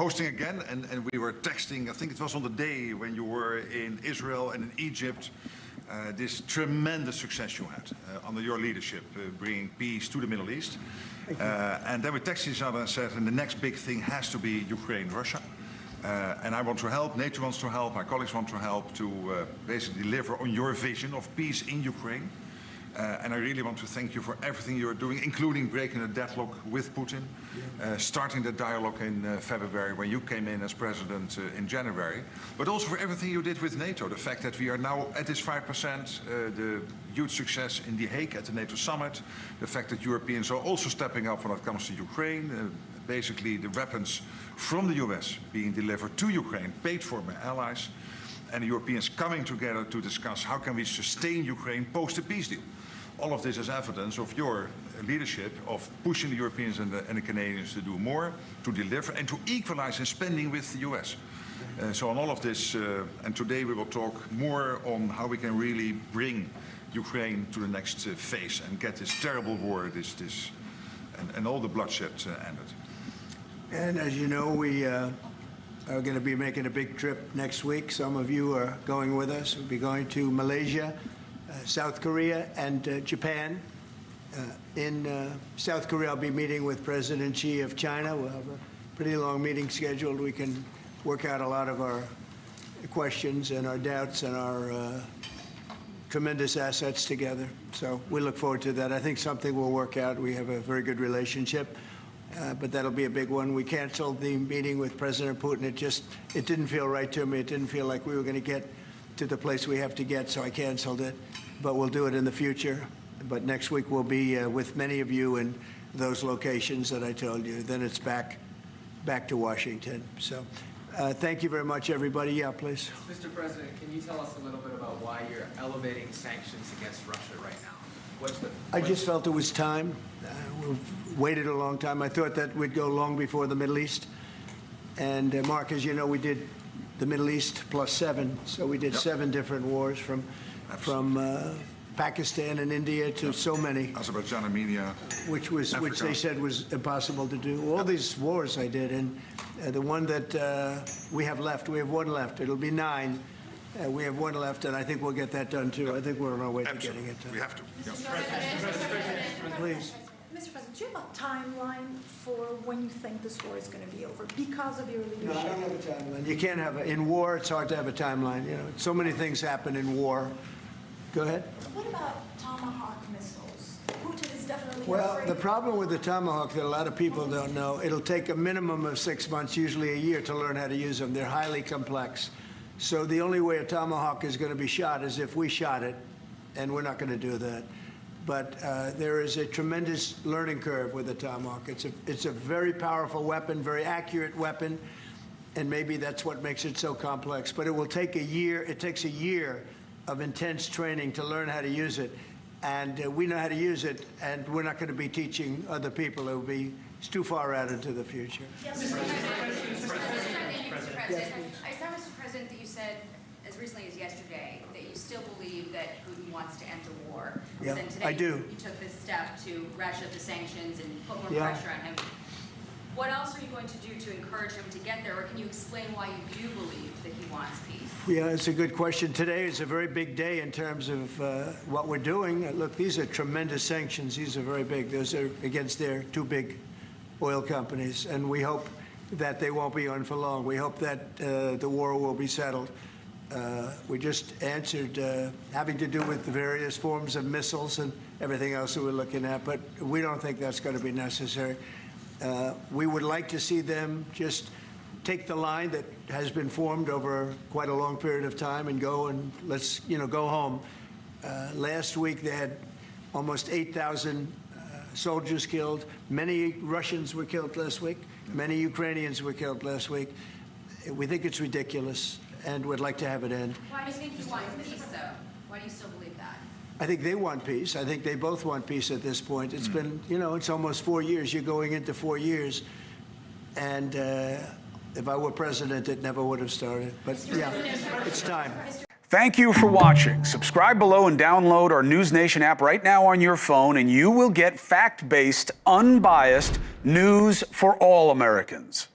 hosting again, and we were texting, I think it was on the day when you were in Israel and in Egypt, this tremendous success you had under your leadership, bringing peace to the Middle East. And then we texted each other and said, and the next big thing has to be Ukraine, Russia. And I want to help, NATO wants to help, my colleagues want to help to basically deliver on your vision of peace in Ukraine. And I really want to thank you for everything you're doing, including breaking the deadlock with Putin, starting the dialogue in February when you came in as president in January, but also for everything you did with NATO, the fact that we are now at this 5%, the huge success in The Hague at the NATO summit, the fact that Europeans are also stepping up when it comes to Ukraine, basically the weapons from the US being delivered to Ukraine, paid for by allies, and the Europeans coming together to discuss how can we sustain Ukraine post the peace deal. All of this is evidence of your leadership of pushing the Europeans and the Canadians to do more, to deliver, and to equalize in spending with the US. So on all of this, and today we will talk more on how we can really bring Ukraine to the next phase and get this terrible war, and all the bloodshed ended. And as you know, we are going to be making a big trip next week. Some of you are going with us. We'll be going to Malaysia, South Korea, and Japan. In South Korea, I'll be meeting with President Xi of China. We'll have a pretty long meeting scheduled. We can work out a lot of our questions and our doubts and our tremendous assets together. So we look forward to that. I think something will work out. We have a very good relationship. But that'll be a big one. We canceled the meeting with President Putin. It didn't feel right to me. It didn't feel like we were going to get to the place we have to get, so I canceled it. But we'll do it in the future. But next week we'll be with many of you in those locations that I told you. Then it's back to Washington. So thank you very much, everybody. Yeah, please. Mr. President, can you tell us a little bit about why you're elevating sanctions against Russia right now? I just felt it was time. We've waited a long time. I thought that we'd go long before the Middle East. And Mark, as you know, we did the Middle East +7. So we did 7 different wars from Pakistan and India to so many. Azerbaijan, Armenia. Which they said was impossible to do. All these wars I did. And the one that we have left, we have 1 left. It'll be 9. We have 1 left, and I think we'll get that done, too. I think we're on our way to getting it done. We have to. Please. Mr. President, do you have a timeline for when you think this war is going to be over because of your leadership? No, I don't have a timeline. You can't have in war, it's hard to have a timeline. You know, so many things happen in war. Go ahead. What about Tomahawk missiles? Putin is definitely Well, afraid. the problem with the Tomahawk that a lot of people don't know, it'll take a minimum of 6 months, usually a year, to learn how to use them. They're highly complex. So the only way a Tomahawk is going to be shot is if we shot it, and we're not going to do that. But there is a tremendous learning curve with the Tomahawk. It's a very powerful weapon, very accurate weapon, and maybe that's what makes it so complex. But it will take a year. It takes a year of intense training to learn how to use it. And we know how to use it, and we're not going to be teaching other people. It's too far out into the future. Yes, Mr. President, I saw, Mr. President, that you said as recently as yesterday that you still believe that Putin wants to enter war. Yeah, then today I do. You took this step to ratchet up the sanctions and put more Yeah. pressure on him. What else are you going to do to encourage him to get there, or can you explain why you do believe that he wants peace? Yeah, it's a good question. Today is a very big day in terms of what we're doing. Look, these are tremendous sanctions. These are very big. Those are against their 2 big oil companies, and we hope that they won't be on for long. We hope that the war will be settled. We just answered having to do with the various forms of missiles and everything else that we're looking at, but we don't think that's going to be necessary. We would like to see them just take the line that has been formed over quite a long period of time and go and let's, go home. Last week they had almost 8,000 soldiers killed. Many Russians were killed last week. Many Ukrainians were killed last week. We think it's ridiculous and would like to have it end. Why do you think he wants peace, though? Why do you still believe that? I think they want peace. I think they both want peace at this point. It's been, it's almost 4 years. You're going into 4 years. And if I were president, it never would have started. But yeah, it's time. Thank you for watching. Subscribe below and download our NewsNation app right now on your phone, and you will get fact-based, unbiased news for all Americans.